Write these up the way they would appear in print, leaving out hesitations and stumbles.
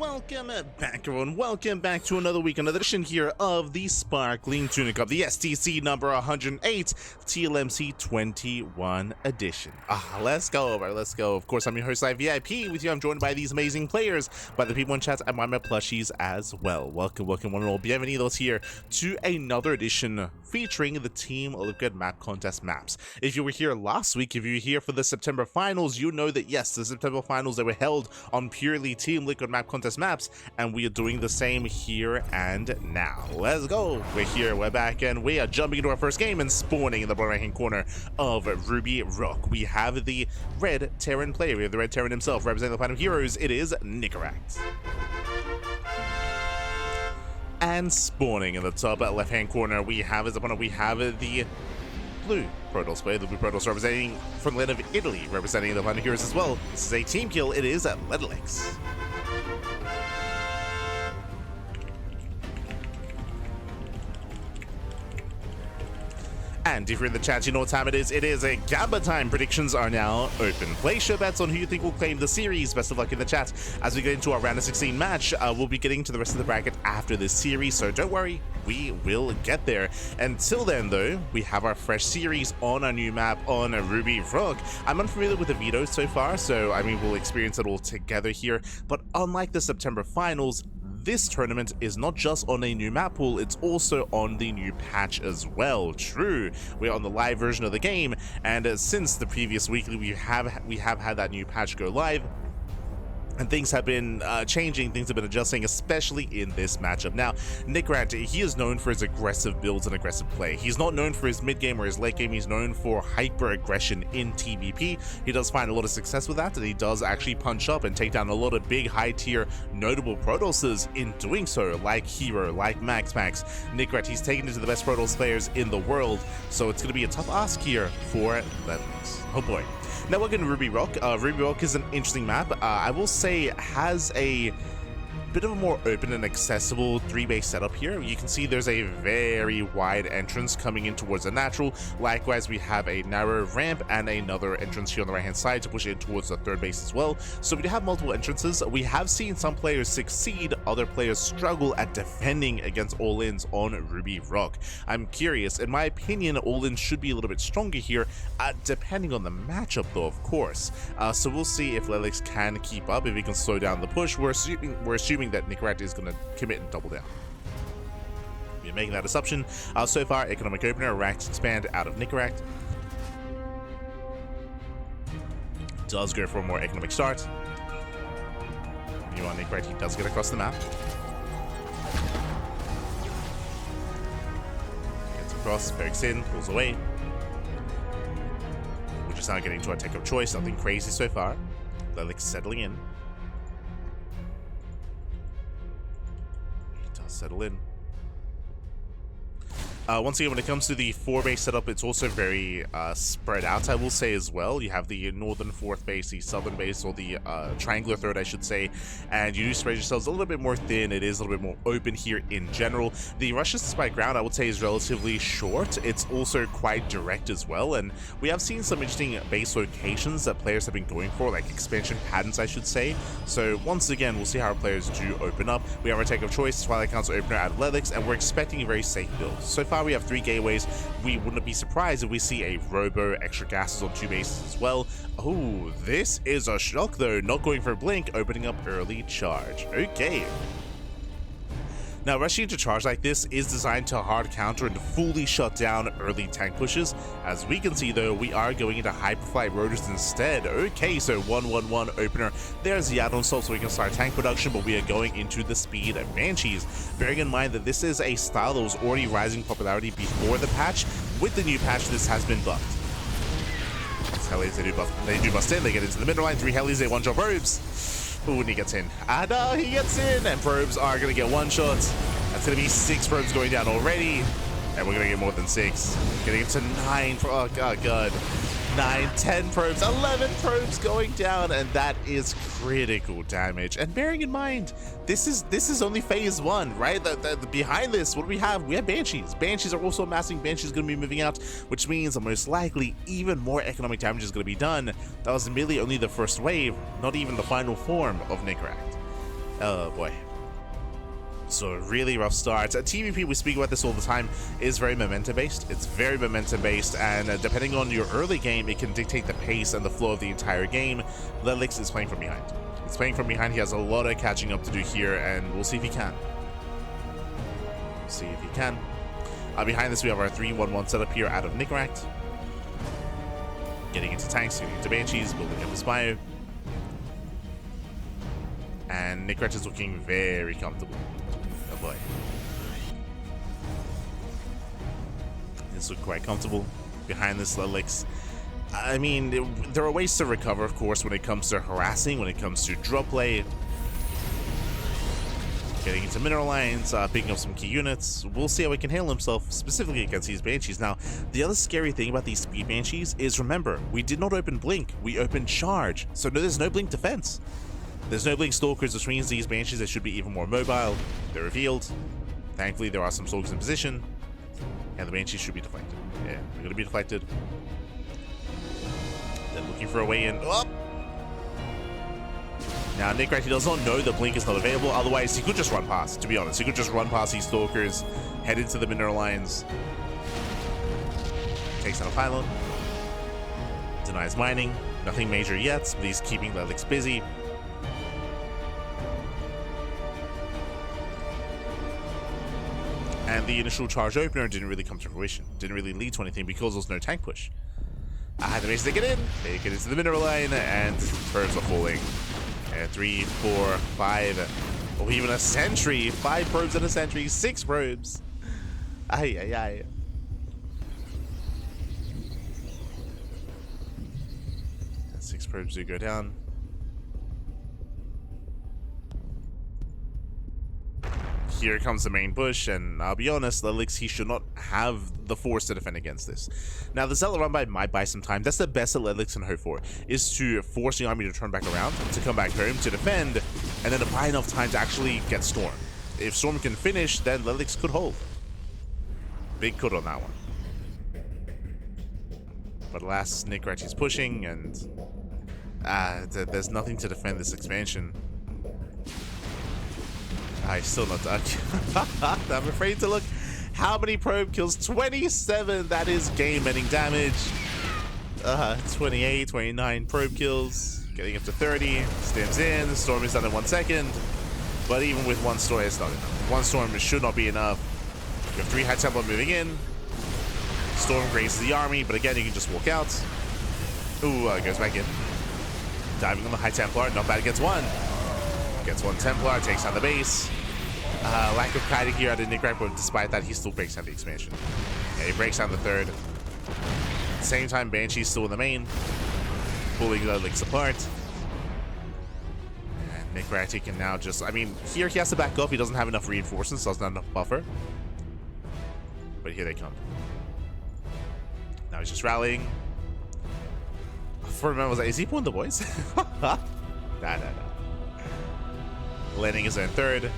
welcome back everyone, welcome back to another week, another edition here of the Sparkling Tuna Cup, the STC number 108, TLMC21 edition. Let's go, bro, let's go. Of course, I'm your host, VIP. With you, I'm joined by these amazing players, by the people in chat, and by my plushies as well. Welcome one and all, bienvenidos here to another edition featuring the Team Liquid map contest maps. If you were here last week, if you were here for the September finals, you know that yes, the September finals, they were held on purely Team Liquid map contest maps, and we are doing the same here and now. Let's go. We're here, we're back, and we are jumping into our first game and spawning in the bottom right hand corner of Ruby Rock. We have the red Terran player, we have the red Terran himself representing the Platinum Heroes. It is Nicoract. And spawning in the top left hand corner, we have as opponent, we have the blue Protoss player, the blue Protoss representing from the land of Italy, representing the Platinum Heroes as well. This is a team kill, it is LetaleX. And if you're in the chat, you know what time it is. It is a Gamba time. Predictions are now open. Place your bets on who you think will claim the series. Best of luck in the chat. As we get into our round of 16 match, we'll be getting to the rest of the bracket after this series, so don't worry, we will get there. Until then, though, we have our fresh series on our new map on Ruby Rock. I'm unfamiliar with the veto so far, so I mean, we'll experience it all together here. But unlike the September finals, this tournament is not just on a new map pool, it's also on the new patch as well. True, we're on the live version of the game, and since the previous weekly, we have had that new patch go live. And things have been changing, things have been adjusting, especially in this matchup. Now, Nicoract, he is known for his aggressive builds and aggressive play. He's not known for his mid game or his late game. He's known for hyper aggression in TvP. He does find a lot of success with that, and he does actually punch up and take down a lot of big high tier notable Protosses in doing so, like Hero, like Max. Nicoract, he's taken into the best Protoss players in the world, so it's going to be a tough ask here for LetaleX. Oh boy. Now we're going to Ruby Rock. Ruby Rock is an interesting map. I will say it has a bit of a more open and accessible 3-base setup here. You can see there's a very wide entrance coming in towards the natural. Likewise, we have a narrow ramp and another entrance here on the right hand side to push in towards the 3rd base as well. So we do have multiple entrances. We have seen some players succeed, other players struggle at defending against all-ins on Ruby Rock. I'm curious, in my opinion, all-ins should be a little bit stronger here, depending on the matchup though, of course. So we'll see if LetaleX can keep up, if he can slow down the push. We're assuming that Nicoract is going to commit and double down. We're making that assumption. So far, economic opener, Racked expand out of Nicoract. Does go for a more economic start. Meanwhile, Nicoract, he does get across the map. Gets across, barracks in, pulls away. We're just now getting to our tech of choice, nothing crazy so far. LetaleX settling in. Settle in. Once again, when it comes to the 4-base setup, it's also very spread out, I will say as well. You have the northern 4th base, the southern base, or the triangular 3rd, I should say, and you do spread yourselves a little bit more thin. It is a little bit more open here in general. The rushes despite ground, I would say, is relatively short. It's also quite direct as well, and we have seen some interesting base locations that players have been going for, like expansion patterns, I should say. So once again, we'll see how our players do open up. We have our take of choice, Twilight Council opener out of LetaleX, and we're expecting a very safe build. So far, we have 3 gateways. We wouldn't be surprised if we see a robo, extra gases on 2 bases as well. Oh, this is a shock though, not going for a blink, opening up early charge. Okay. Now, rushing into charge like this is designed to hard counter and fully shut down early tank pushes. As we can see though, we are going into Hyperflight Rotors instead. Okay, so 1-1-1 opener. There's the add-on so we can start tank production, but we are going into the speed of Banshees. Bearing in mind that this is a style that was already rising popularity before the patch. With the new patch, this has been buffed. Helis, they do bust in, they get into the middle line, 3 helis, they one-shot probes. Ooh, and he gets in. No, he gets in, and probes are going to get one-shots. That's going to be 6 probes going down already, and we're going to get more than 6. Getting to 9, oh god. 9, 10 probes, 11 probes going down, and that is critical damage. And bearing in mind, this is only phase 1, right? Behind this, what do we have? We have Banshees. Banshees are also amassing. Banshees going to be moving out, which means most likely even more economic damage is going to be done. That was merely only the first wave, not even the final form of Nicoract. Oh boy. So a really rough start. TvP, we speak about this all the time, is very momentum based. It's very momentum based, and depending on your early game, it can dictate the pace and the flow of the entire game. LetaleX is playing from behind. It's playing from behind. He has a lot of catching up to do here, and we'll see if he can. See if he can. Behind this, we have our 3-1-1 setup here out of Nicoract. Getting into tanks, getting into banshees, building up his bio. And Nicoract is looking very comfortable. Oh boy. This looks quite comfortable. Behind this, LetaleX. I mean, there are ways to recover, of course, when it comes to harassing, when it comes to drop play. Getting into mineral lines, picking up some key units. We'll see how he can handle himself, specifically against these banshees. Now, the other scary thing about these speed banshees is, remember, we did not open blink, we opened charge. So no, there's no blink defense. There's no blink stalkers, which means these banshees, they should be even more mobile. They're revealed. Thankfully, there are some stalkers in position, and the banshees should be deflected. Yeah, they're gonna be deflected. They're looking for a way in. Oh! Now, Nicoract, he does not know the blink is not available. Otherwise, he could just run past, to be honest. He could just run past these stalkers, head into the mineral lines. Takes out a pylon. Denies mining. Nothing major yet, but he's keeping LetaleX busy. And the initial charge opener didn't really come to fruition. Didn't really lead to anything because there was no tank push. The base they get in. They get into the mineral line, and probes are falling. 3, 4, 5, or even a sentry. 5 probes and a sentry. 6 probes. Ay, ay, ay. And 6 probes do go down. Here comes the main push, and I'll be honest, LetaleX, he should not have the force to defend against this. Now, the Zealot run by might buy some time. That's the best that LetaleX can hope for, is to force the army to turn back around, to come back home, to defend, and then to buy enough time to actually get Storm. If Storm can finish, then LetaleX could hold. Big could on that one. But alas, Nicoract is pushing, and there's nothing to defend this expansion. Still not done. I'm afraid to look. How many probe kills? 27. That is game-ending damage. 28, 29 probe kills. Getting up to 30. Stems in. Storm is done in 1 second. But even with 1 storm, it's not enough. 1 storm should not be enough. You have 3 High Templar moving in. Storm grazes the army, but again, you can just walk out. Ooh, goes back in. Diving on the High Templar. Not bad, gets 1. Gets 1 Templar, takes down the base. Lack of kiting here out of Nicoract, but despite that, he still breaks down the expansion. Yeah, he breaks down the 3rd. At the same time, Banshee's still in the main, pulling the LetaleX apart. And Nicoract, he can now just, I mean, here he has to back up. He doesn't have enough reinforcements, so there's not enough buffer. But here they come. Now he's just rallying. For a moment, I was like, is he pulling the boys? Nah. Landing his own 3rd.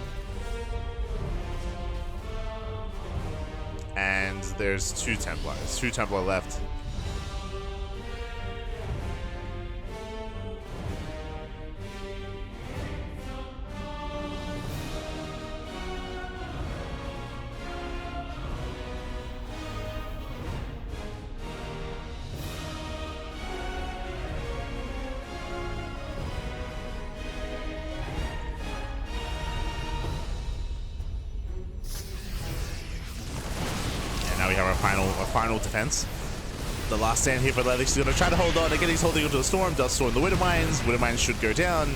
And there's 2 Templars. 2 Templar left. Now we have our final defense. The last stand here for LetaleX is going to try to hold on. Again, he's holding onto the Storm. Does Storm the Widow Mines. Widow Mines should go down.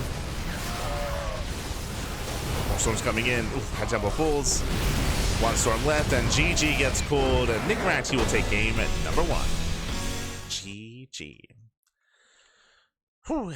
More Storms coming in. Oof, High Templar falls. 1 Storm left, and GG gets called. And Nicoract, he will take game at number 1. GG. Whew.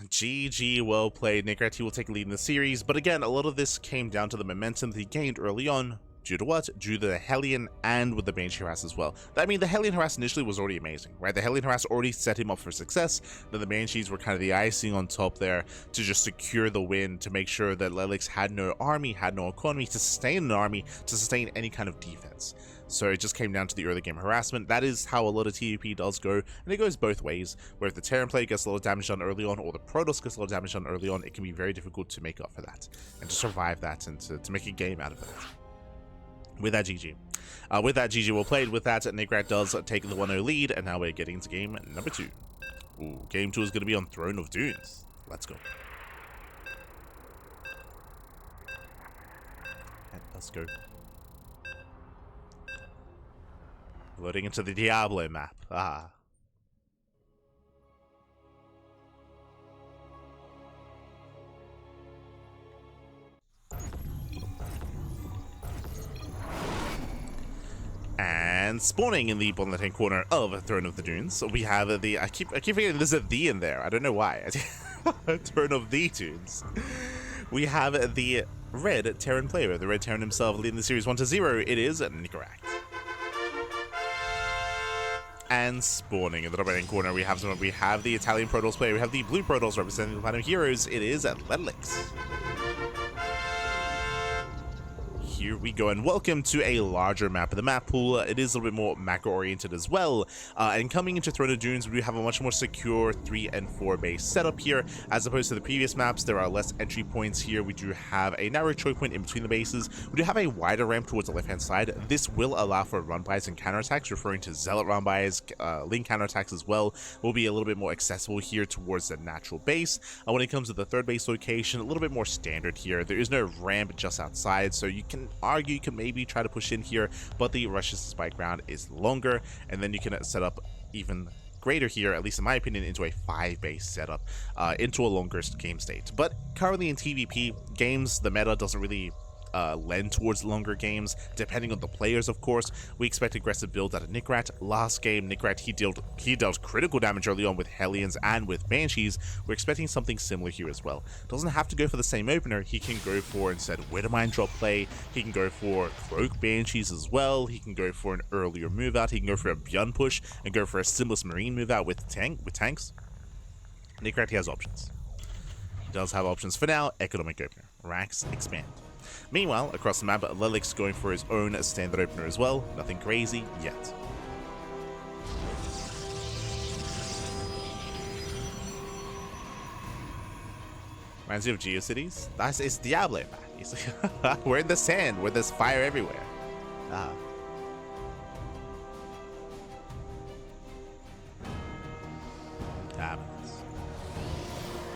GG, well played. Nicoract, he will take a lead in the series. But again, a lot of this came down to the momentum that he gained early on. Due to what? Due to the Hellion and with the Banshee Harass as well. I mean, the Hellion Harass initially was already amazing, right? The Hellion Harass already set him up for success. Then the Banshees were kind of the icing on top there to just secure the win, to make sure that LetaleX had no army, had no economy to sustain an army, to sustain any kind of defense. So it just came down to the early game harassment. That is how a lot of TvP does go, and it goes both ways, where if the Terran player gets a lot of damage done early on, or the Protoss gets a lot of damage done early on, it can be very difficult to make up for that, and to survive that, and to make a game out of it. With that, GG. With that, GG well played. With that, Nicoract does take the 1-0 lead, and now we're getting into game number 2. Ooh, game 2 is going to be on Throne of Dunes. Let's go. And let's go. Loading into the Diablo map. Ah. And spawning in the bottom left-hand corner of Throne of the Dunes, we have the I keep forgetting there's a "the" in there. I don't know why. Throne of the Dunes. We have the red Terran player, the red Terran himself, leading the series 1-0. It is Nicoract. And spawning in the top right-hand corner, we have the Italian Protoss player. We have the blue Protoss representing the Platinum Heroes. It is LetaleX. Here we go, and welcome to a larger map of the map pool. It is a little bit more macro-oriented as well, and coming into Throne of Dunes, we have a much more secure 3 and 4 base setup here, as opposed to the previous maps. There are less entry points here. We do have a narrow choke point in between the bases. We do have a wider ramp towards the left-hand side. This will allow for run-bys and counterattacks, referring to Zealot run-bys, Link counterattacks as well. Will be a little bit more accessible here towards the natural base. When it comes to the third base location, a little bit more standard here. There is no ramp just outside, so you can argue you can maybe try to push in here, but the rushes to spike ground is longer, and then you can set up even greater here, at least in my opinion, into a 5 base setup, into a longer game state. But currently in TvP games, the meta doesn't really lend towards longer games, depending on the players, of course. We expect aggressive builds out of Nicoract. Last game, Nicoract, he dealt critical damage early on with Hellions and with Banshees. We're expecting something similar here as well. Doesn't have to go for the same opener. He can go for, instead, Widowmine drop play. He can go for Cloak Banshees as well. He can go for an earlier move out. He can go for a Beyond push and go for a Simless Marine move out with tanks. Nicoract, he has options. He does have options for now. Economic opener. Racks expand. Meanwhile, across the map, LetaleX going for his own standard opener as well. Nothing crazy yet. Reminds you of GeoCities? It's Diablo, man. We're in the sand where there's fire everywhere.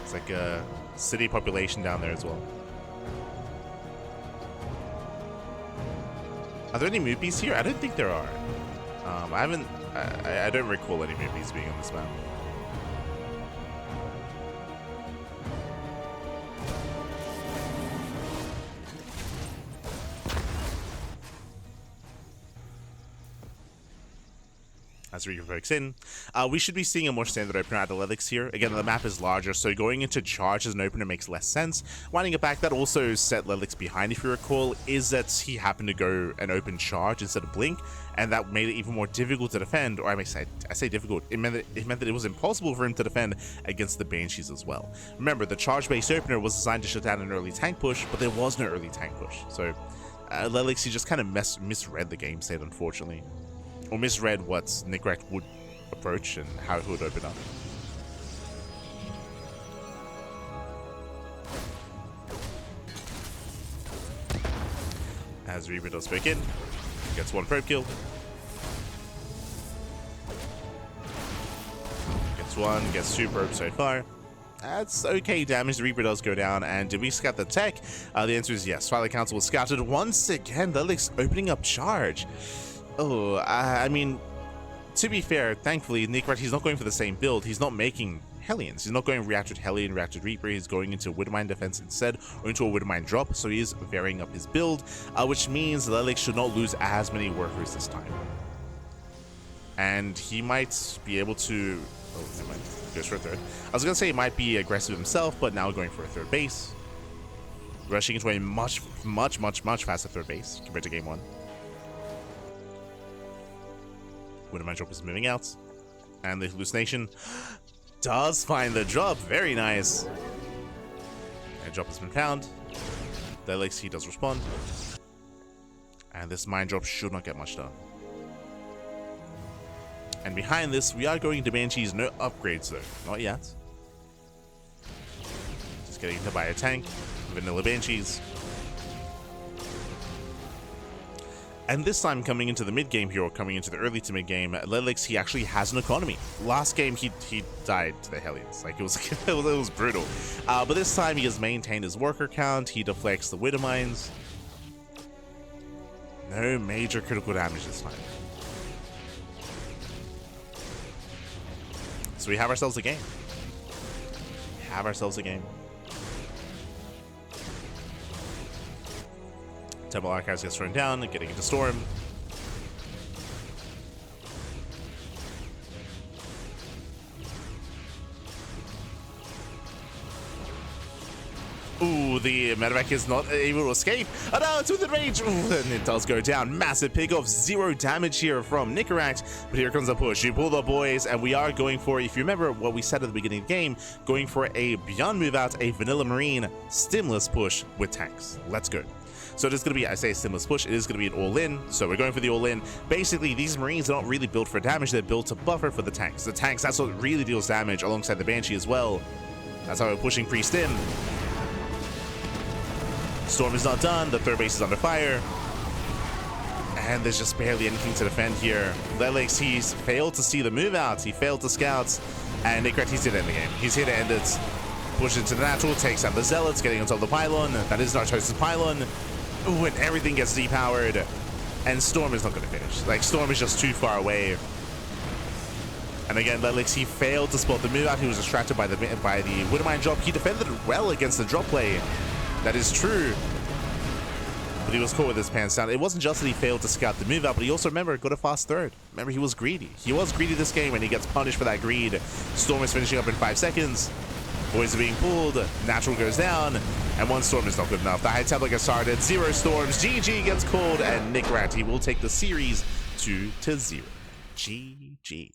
It's like a city population down there as well. Are there any moopies here? I don't think there are. I don't recall any moopies being on this map. As we provokes in, we should be seeing a more standard opener out of LetaleX here. Again, the map is larger, so going into charge as an opener makes less sense. Winding it back, that also set LetaleX behind, if you recall, is that he happened to go and open charge instead of blink, and that made it even more difficult to defend, or I say difficult, it meant that it was impossible for him to defend against the Banshees as well. Remember, the charge-based opener was designed to shut down an early tank push, but there was no early tank push, so LetaleX, he just kind of misread the game state, unfortunately. Or misread what Nicoract would approach and how it would open up. As Reaper does break in, gets one probe kill. Gets one, gets 2 probes so far. That's okay damage. The Reaper does go down. And did we scout the tech? The answer is yes. Twilight Council was scouted once again. LetaleX opening up charge. Oh, I mean, to be fair, thankfully, Nicoract, he's not going for the same build. He's not making Hellions. He's not going Reactored Hellion, Reactored Reaper. He's going into Widowmine defense instead, or into a Widowmine drop, so he is varying up his build, which means LetaleX should not lose as many workers this time. And he might be able to... Oh, never mind. Goes for a third. I was going to say he might be aggressive himself, but now going for a third base. Rushing into a much faster third base compared to game 1. Widowmine drop is moving out, and the hallucination does find the drop. Very nice. And drop has been found. The LXC does respond, and this mine drop should not get much done. And behind this, we are going to Banshees. No upgrades though, not yet. Just getting to buy a tank, vanilla Banshees. And this time coming into the mid game here, or coming into the early to mid game, LetaleX, he actually has an economy. Last game he died to the Hellions, like it was it was brutal. But this time he has maintained his worker count. He deflects the Widow Mines. No major critical damage this time. So we have ourselves a game. We have ourselves a game. Temple Archives gets thrown down, getting into Storm. Ooh, the medevac is not able to escape. Oh no, it's within range. Ooh, and it does go down. Massive pick off, 0 damage here from Nicoract. But here comes the push. You pull the boys, and we are going for, if you remember what we said at the beginning of the game, going for a Beyond Move Out, a Vanilla Marine stimulus push with tanks. Let's go. So it is going to be, I say stimulus push, it is going to be an all-in. So we're going for the all-in. Basically, these Marines are not really built for damage, they're built to buffer for the tanks. The tanks, that's what really deals damage alongside the Banshee as well. That's how we're pushing pre-stim. Storm is not done, the third base is under fire. And there's just barely anything to defend here. LetaleX, he's failed to see the move out, he failed to scout, and Nicoract, he's here to end the game. He's here to end it. Push into the natural, takes out the Zealots, getting on top of the pylon. That is Narcosis pylon. Ooh, and everything gets depowered. And Storm is not going to finish. Like, Storm is just too far away. And again, LetaleX, he failed to spot the move out. He was distracted by the Widowmine drop. He defended it well against the drop play. That is true. But he was caught with his pants down. It wasn't just that he failed to scout the move out, but he also, remember, got a fast third. Remember, he was greedy. He was greedy this game, and he gets punished for that greed. Storm is finishing up in 5 seconds. Boys are being pulled, natural goes down, and one Storm is not good enough. The High Templar gets started, 0 storms, GG gets called, and Nicoract, he will take the series 2-0. GG.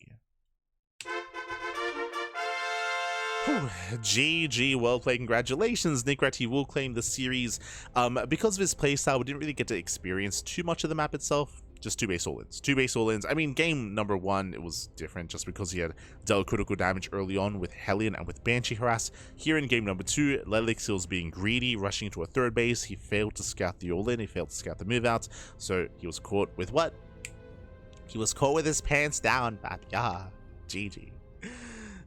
Whew. GG, well played, congratulations. Nicoract, he will claim the series. Because of his playstyle, we didn't really get to experience too much of the map itself. Just 2 base all-ins. 2 base all-ins. I mean, game number 1, it was different just because he had dealt critical damage early on with Hellion and with Banshee Harass. Here in game number 2, LetaleX was being greedy, rushing into a third base. He failed to scout the all-in. He failed to scout the move-out. So he was caught with what? He was caught with his pants down, but yeah, GG.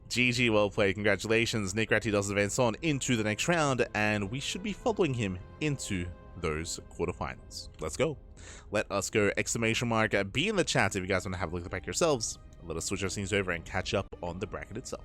GG, well played, congratulations. Nicoract, he does advance on into the next round, and we should be following him into those quarterfinals. Let's go. Let us go, exclamation mark, be in the chat if you guys want to have a look at the back yourselves. Let us switch our scenes over and catch up on the bracket itself.